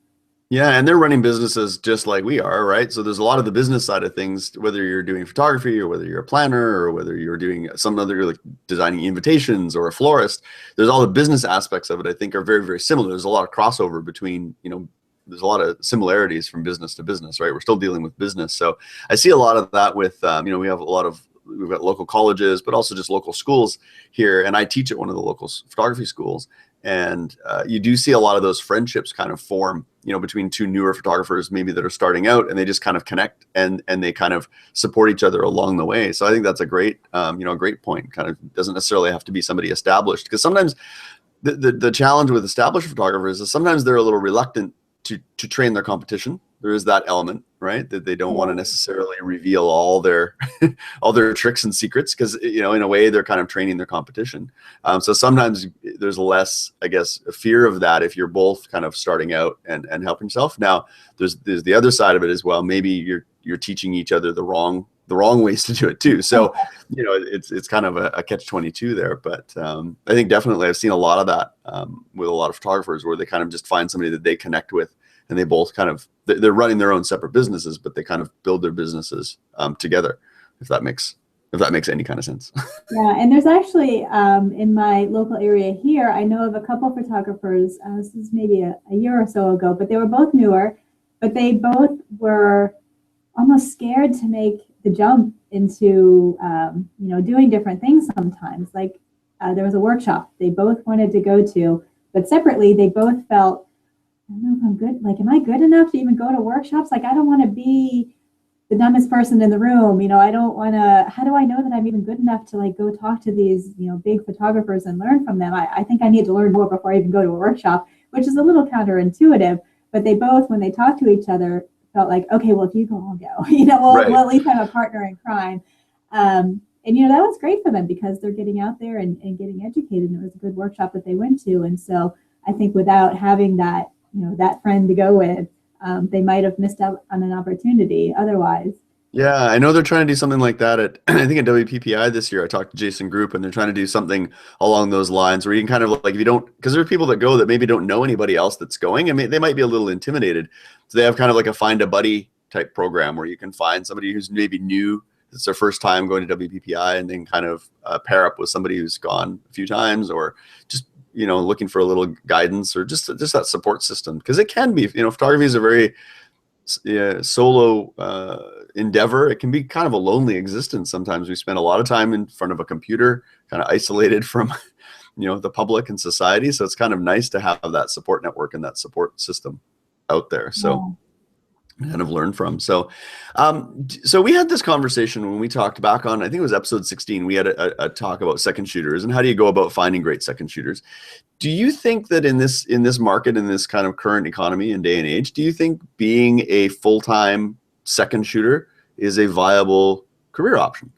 Yeah, and they're running businesses just like we are, right? So there's a lot of the business side of things, whether you're doing photography or whether you're a planner or whether you're doing some other, like designing invitations or a florist. There's all the business aspects of it, I think, are very, very similar. There's a lot of crossover between, there's a lot of similarities from business to business, right? We're still dealing with business. So I see a lot of that with, we've got local colleges, but also just local schools here. And I teach at one of the local photography schools. And you do see a lot of those friendships kind of form, between two newer photographers maybe that are starting out, and they just kind of connect and they kind of support each other along the way. So I think that's a great, a great point. Kind of doesn't necessarily have to be somebody established, because sometimes the challenge with established photographers is sometimes they're a little reluctant to train their competition. There is that element, right? That they don't want to necessarily reveal all their all their tricks and secrets, because in a way they're kind of training their competition. So sometimes there's less, I guess, a fear of that if you're both kind of starting out and helping yourself. Now there's the other side of it as well. Maybe you're teaching each other the wrong ways to do it too. So it's kind of a catch-22 there. But I think definitely I've seen a lot of that with a lot of photographers, where they kind of just find somebody that they connect with, and they both kind of, they're running their own separate businesses, but they kind of build their businesses together, if that makes any kind of sense. Yeah, and there's actually in my local area here, I know of a couple of photographers. This is maybe a year or so ago, but they were both newer, but they both were almost scared to make the jump into doing different things sometimes. Like there was a workshop they both wanted to go to, but separately they both felt, I don't know if I'm good. Like, am I good enough to even go to workshops? Like, I don't want to be the dumbest person in the room. I don't want to, how do I know that I'm even good enough to like go talk to these, big photographers and learn from them? I think I need to learn more before I even go to a workshop. which is a little counterintuitive. But they both, when they talk to each other, felt like, okay, well, if you go, I'll go. We'll at least have a partner in crime. And, that was great for them because they're getting out there and getting educated. And it was a good workshop that they went to. And so I think without having that, that friend to go with, they might have missed out on an opportunity otherwise. Yeah, I know they're trying to do something like that at, I think at WPPI this year. I talked to Jason Group, and they're trying to do something along those lines where you can kind of like, if you don't, because there are people that go that maybe don't know anybody else that's going, and they might be a little intimidated. So they have kind of like a find a buddy type program where you can find somebody who's maybe new, it's their first time going to WPPI, and then kind of pair up with somebody who's gone a few times, or just, looking for a little guidance, or just that support system. Because it can be, photography is a very solo endeavor. It can be kind of a lonely existence. Sometimes we spend a lot of time in front of a computer, kind of isolated from the public and society. So it's kind of nice to have that support network and that support system out there. So kind of learn from. So we had this conversation when we talked back on, I think it was episode 16, we had a talk about second shooters and how do you go about finding great second shooters. Do you think that in this market, in this kind of current economy and day and age, do you think being a full-time second shooter is a viable career option?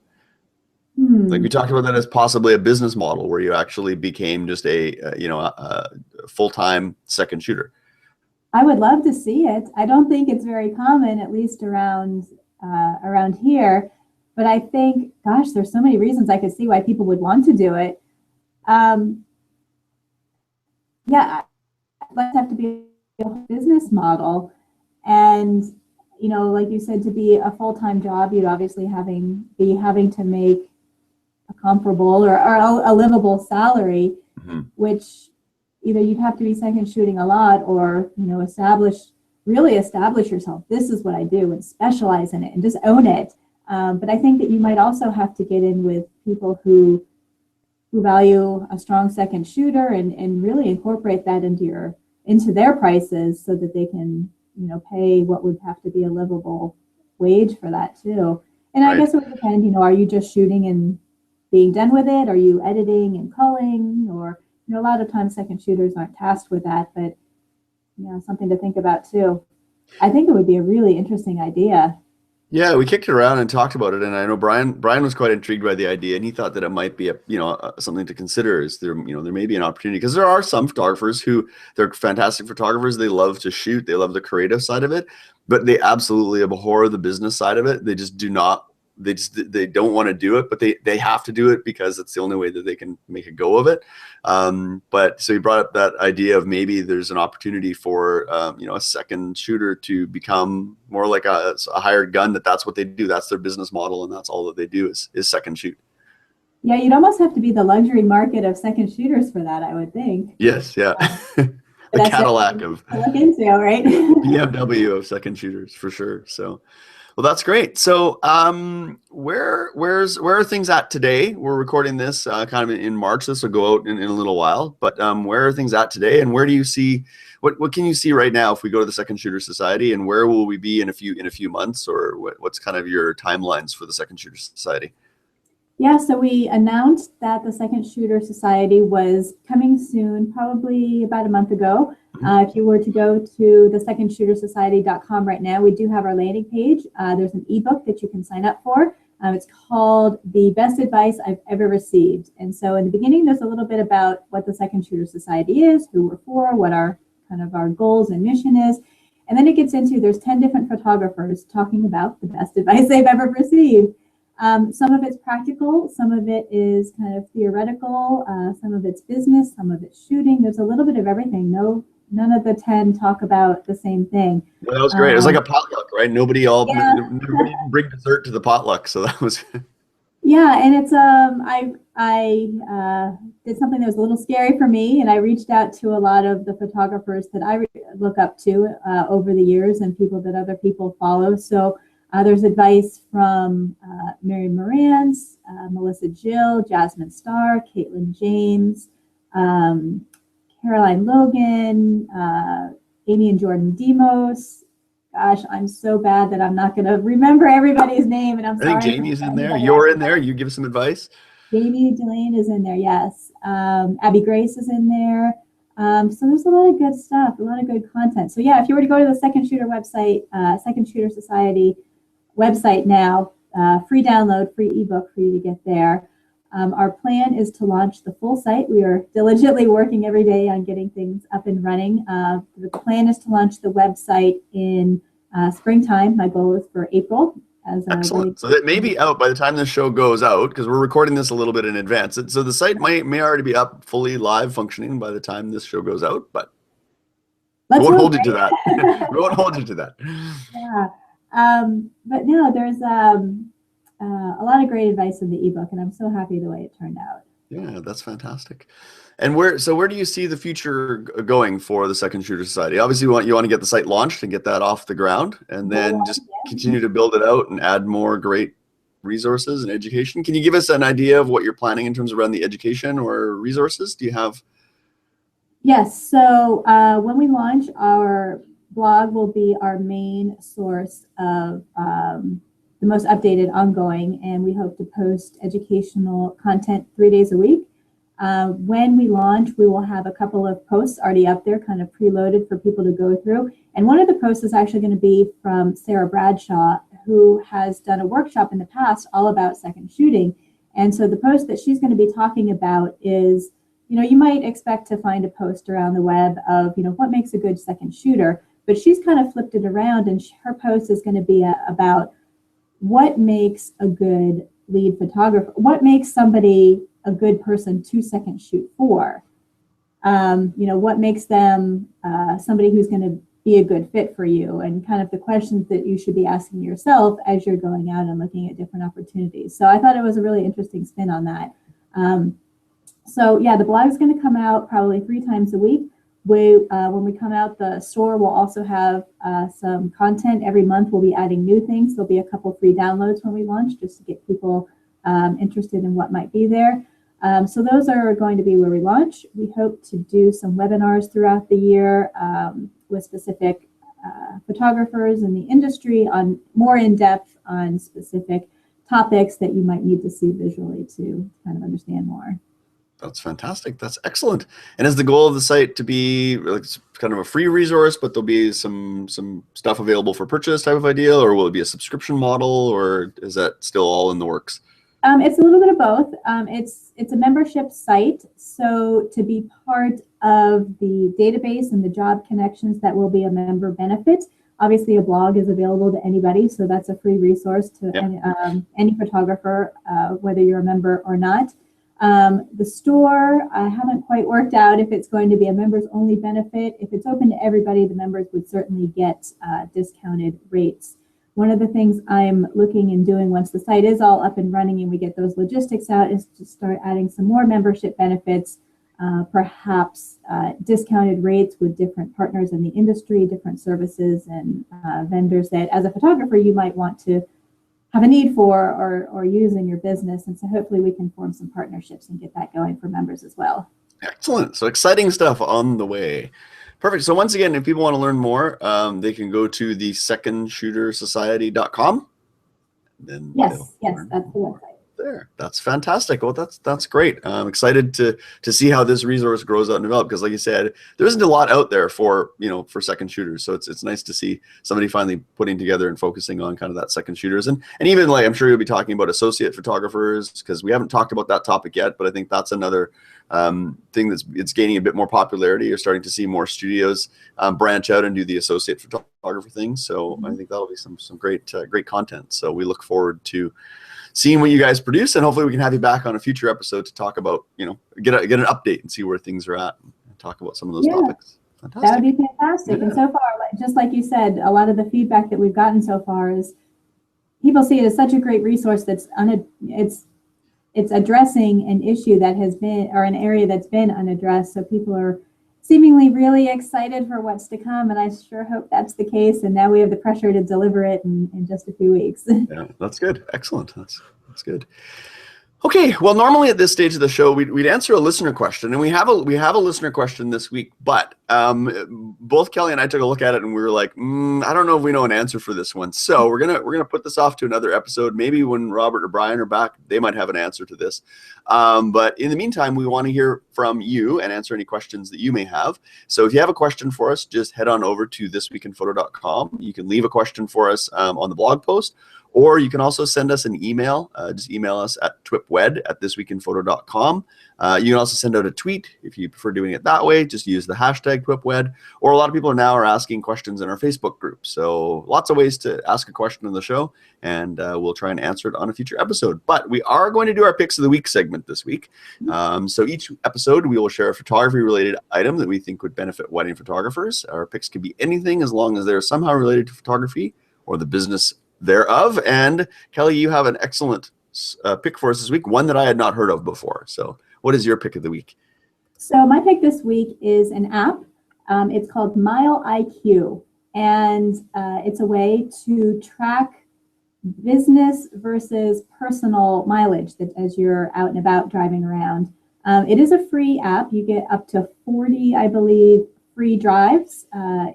Like we talked about that as possibly a business model where you actually became just a full-time second shooter. I would love to see it. I don't think it's very common, at least around here. But I think, gosh, there's so many reasons I could see why people would want to do it. Let's have to be a business model, and like you said, to be a full-time job, you'd obviously be having to make a comparable or a livable salary, which either you'd have to be second shooting a lot, or really establish yourself. This is what I do, and specialize in it and just own it. But I think that you might also have to get in with people who value a strong second shooter and really incorporate that into their prices so that they can pay what would have to be a livable wage for that too. And I guess it would depend, are you just shooting and being done with it? Are you editing and culling? Or a lot of times second shooters aren't tasked with that, but something to think about too. I think it would be a really interesting idea. Yeah, we kicked it around and talked about it, and I know Brian was quite intrigued by the idea, and he thought that it might be something to consider. Is there there may be an opportunity, because there are some photographers who they're fantastic photographers. They love to shoot, they love the creative side of it, but they absolutely abhor the business side of it. They just do not. They don't want to do it, but they have to do it because it's the only way that they can make a go of it. But so you brought up that idea of maybe there's an opportunity for a second shooter to become more like a hired gun. That's what they do. That's their business model, and that's all that they do is second shoot. Yeah, you'd almost have to be the luxury market of second shooters for that, I would think. Yes, yeah. The Cadillac of look into, right? BMW of second shooters for sure. So. Well, that's great. So where are things at today? We're recording this kind of in March. This will go out in a little while. But where are things at today? And where do you see, what can you see right now if we go to the Second Shooter Society? And where will we be in a few months? Or what's kind of your timelines for the Second Shooter Society? Yeah, so we announced that the Second Shooter Society was coming soon, probably about a month ago. If you were to go to thesecondshootersociety.com right now, we do have our landing page. There's an ebook that you can sign up for. It's called The Best Advice I've Ever Received. And so in the beginning, there's a little bit about what the Second Shooter Society is, who we're for, what our goals and mission is. And then it gets into, there's 10 different photographers talking about the best advice they've ever received. Some of it's practical, some of it is kind of theoretical, some of it's business, some of it's shooting. There's a little bit of everything. None of the 10 talk about the same thing. Well, that was great. It was like a potluck, right? Nobody bring dessert to the potluck, so that was. Yeah, and it's I did something that was a little scary for me, and I reached out to a lot of the photographers that I look up to over the years and people that other people follow. So there's advice from Mary Morantz, Melissa Jill, Jasmine Starr, Caitlin James, Caroline Logan, Amy and Jordan Demos. Gosh, I'm so bad that I'm not going to remember everybody's name, and I'm sorry. I think Jamie's in there. You're in there. You give some advice. Jamie Delane is in there, yes. Abby Grace is in there. So there's a lot of good stuff, a lot of good content. So yeah, if you were to go to the Second Shooter website, Second Shooter Society website now, free download, free ebook for you to get there. Our plan is to launch the full site. We are diligently working every day on getting things up and running. The plan is to launch the website in springtime. My goal is for April. Excellent. So that may be out by the time this show goes out, because we're recording this a little bit in advance. So the site may already be up, fully live functioning by the time this show goes out, but we won't hold you to that. We won't hold you to that. Yeah. But no, there's a lot of great advice in the ebook, and I'm so happy the way it turned out. Yeah, that's fantastic. And where do you see the future going for the Second Shooter Society? Obviously, you want to get the site launched and get that off the ground, and then just continue to build it out and add more great resources and education. Can you give us an idea of what you're planning in terms of around the education or resources? Do you have? Yes. So when we launch, our blog will be our main source of the most updated ongoing, and we hope to post educational content 3 days a week. When we launch, we will have a couple of posts already up there, kind of preloaded for people to go through. And one of the posts is actually going to be from Sarah Bradshaw, who has done a workshop in the past all about second shooting. And so the post that she's going to be talking about is, you might expect to find a post around the web of, what makes a good second shooter, but she's kind of flipped it around, and her post is going to be about what makes a good lead photographer, what makes somebody a good person to second shoot for, what makes them somebody who's going to be a good fit for you, and kind of the questions that you should be asking yourself as you're going out and looking at different opportunities. So I thought it was a really interesting spin on that. So yeah, the blog is going to come out probably 3 times a week. When we come out, the store will also have some content. Every month we'll be adding new things. There'll be a couple free downloads when we launch, just to get people interested in what might be there. So those are going to be where we launch. We hope to do some webinars throughout the year with specific photographers in the industry, on more in depth on specific topics that you might need to see visually to kind of understand more. That's fantastic. That's excellent. And is the goal of the site to be like kind of a free resource, but there'll be some stuff available for purchase type of idea, or will it be a subscription model, or is that still all in the works? It's a little bit of both. It's a membership site, so to be part of the database and the job connections, that will be a member benefit. Obviously, a blog is available to anybody, so that's a free resource to any photographer, whether you're a member or not. The store, I haven't quite worked out if it's going to be a members only benefit. If it's open to everybody, the members would certainly get discounted rates. One of the things I'm looking and doing once the site is all up and running and we get those logistics out is to start adding some more membership benefits, perhaps discounted rates with different partners in the industry, different services and vendors that as a photographer you might want to have a need for or use in your business. And so hopefully we can form some partnerships and get that going for members as well. Excellent. So exciting stuff on the way. Perfect. So once again, if people want to learn more, they can go to the secondshootersociety.com. Yes, that's the website. There. That's fantastic. Well, that's great. I'm excited to see how this resource grows out and develop, because like you said, there isn't a lot out there for second shooters. So it's nice to see somebody finally putting together and focusing on kind of that second shooters, and even like I'm sure you'll be talking about associate photographers, because we haven't talked about that topic yet, but I think that's another thing it's gaining a bit more popularity. You're starting to see more studios branch out and do the associate photographer thing. So I think that'll be some great content. So we look forward to seeing what you guys produce, and hopefully we can have you back on a future episode to talk about, get an update and see where things are at and talk about some of those topics. Fantastic. That would be fantastic. Yeah. And so far, just like you said, a lot of the feedback that we've gotten so far is people see it as such a great resource that's it's addressing an issue that has been, or an area that's been unaddressed. So people are seemingly really excited for what's to come, and I sure hope that's the case. And now we have the pressure to deliver it in just a few weeks. Yeah, that's good. Excellent. That's good. Okay, well, normally at this stage of the show, we'd answer a listener question, and we have a listener question this week. But both Kelly and I took a look at it, and we were like, I don't know if we know an answer for this one. So we're gonna put this off to another episode. Maybe when Robert or Brian are back, they might have an answer to this. But in the meantime, we want to hear from you and answer any questions that you may have. So if you have a question for us, just head on over to thisweekinphoto.com. You can leave a question for us on the blog post. Or you can also send us an email. Just email us at twipwed@thisweekinphoto.com. You can also send out a tweet if you prefer doing it that way. Just use the hashtag TWiPwed. Or a lot of people now are asking questions in our Facebook group. So lots of ways to ask a question on the show, and we'll try and answer it on a future episode. But we are going to do our Picks of the Week segment this week. So each episode, we will share a photography-related item that we think would benefit wedding photographers. Our picks can be anything as long as they're somehow related to photography or the business thereof. And Kelly, you have an excellent pick for us this week, one that I had not heard of before. So what is your pick of the week? So my pick this week is an app. It's called Mile IQ, and it's a way to track business versus personal mileage that as you're out and about driving around. It is a free app. You get up to 40, I believe, free drives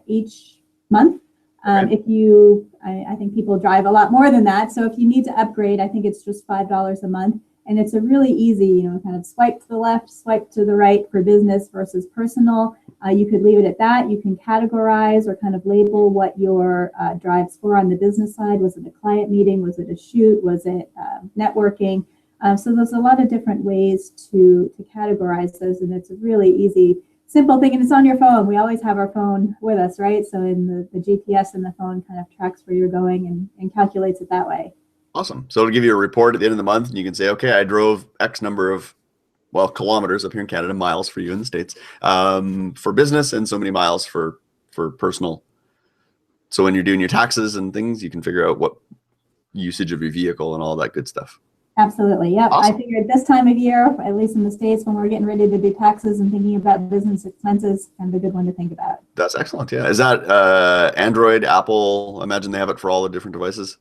each month. If you, I think people drive a lot more than that. So if you need to upgrade, I think it's just $5 a month. And it's a really easy, kind of swipe to the left, swipe to the right for business versus personal. You could leave it at that. You can categorize or kind of label what your drives for on the business side. Was it a client meeting? Was it a shoot? Was it networking? So there's a lot of different ways to categorize those. And it's a really easy, simple thing, and it's on your phone. We always have our phone with us, right? So in the GPS in the phone kind of tracks where you're going and calculates it that way. Awesome. So it'll give you a report at the end of the month, and you can say, okay, I drove X number of, kilometers up here in Canada, miles for you in the States, for business, and so many miles for personal. So when you're doing your taxes and things, you can figure out what usage of your vehicle and all that good stuff. Absolutely. Yep. Awesome. I figured this time of year, at least in the States, when we're getting ready to do taxes and thinking about business expenses, kind of a good one to think about. That's excellent. Yeah. Is that Android, Apple? I imagine they have it for all the different devices.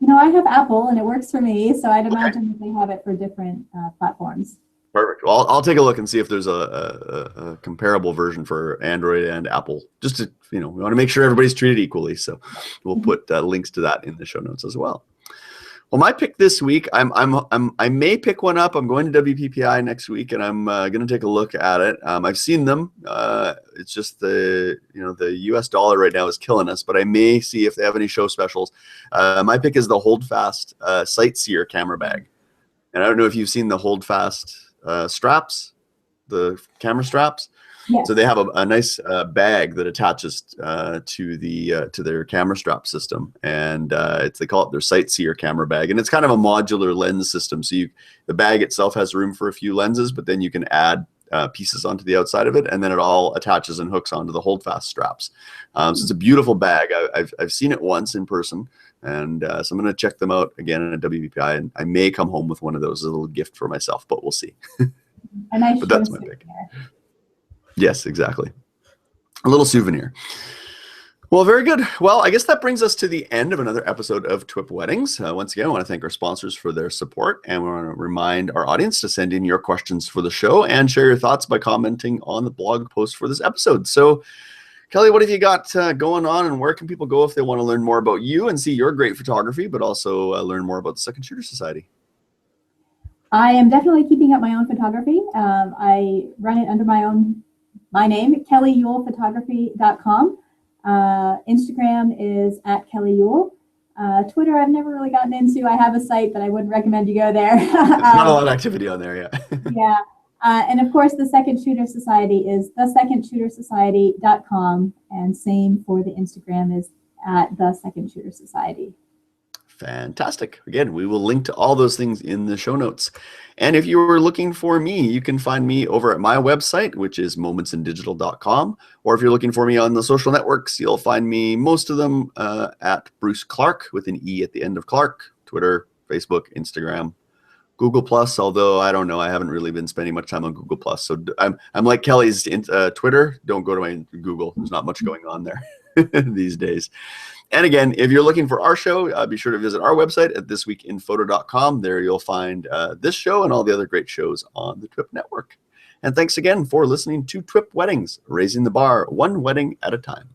I have Apple and it works for me. So I'd imagine that they have it for different platforms. Perfect. Well, I'll take a look and see if there's a comparable version for Android and Apple. Just to, we want to make sure everybody's treated equally. So we'll put links to that in the show notes as well. Well, my pick this week, I may pick one up. I'm going to WPPI next week, and I'm going to take a look at it. I've seen them. It's just the U.S. dollar right now is killing us, but I may see if they have any show specials. My pick is the Holdfast Sightseer camera bag, and I don't know if you've seen the Holdfast straps, the camera straps. Yes. So they have a nice bag that attaches to their camera strap system, and they call it their Sightseer camera bag, and it's kind of a modular lens system. So the bag itself has room for a few lenses, but then you can add pieces onto the outside of it, and then it all attaches and hooks onto the Holdfast straps. So it's a beautiful bag. I've seen it once in person, and so I'm going to check them out again at WPI, and I may come home with one of those as a little gift for myself, but we'll see. But that's my pick. Yes, exactly. A little souvenir. Well, very good. Well, I guess that brings us to the end of another episode of TWiP Weddings. Once again, I want to thank our sponsors for their support, and we want to remind our audience to send in your questions for the show and share your thoughts by commenting on the blog post for this episode. So, Kelly, what have you got going on, and where can people go if they want to learn more about you and see your great photography, but also learn more about the Second Shooter Society? I am definitely keeping up my own photography. I run it under my name, kellyewellphotography.com. Instagram is at Kelly Ewell. Twitter, I've never really gotten into. I have a site, but I wouldn't recommend you go there. There's not a lot of activity on there, yeah. Yeah. And of course, the Second Shooter Society is thesecondshootersociety.com. And same for the Instagram is at the Second Shooter Society. Fantastic. Again, we will link to all those things in the show notes. And if you were looking for me, you can find me over at my website, which is momentsindigital.com. Or if you're looking for me on the social networks, you'll find me, most of them, at Bruce Clark with an E at the end of Clark. Twitter, Facebook, Instagram, Google Plus. Although I don't know, I haven't really been spending much time on Google Plus. So I'm like Kelly's Twitter. Don't go to my Google. There's not much going on there. these days. And again, if you're looking for our show, be sure to visit our website at thisweekinphoto.com. There you'll find this show and all the other great shows on the TWiP network. And thanks again for listening to TWiP Weddings, raising the bar one wedding at a time.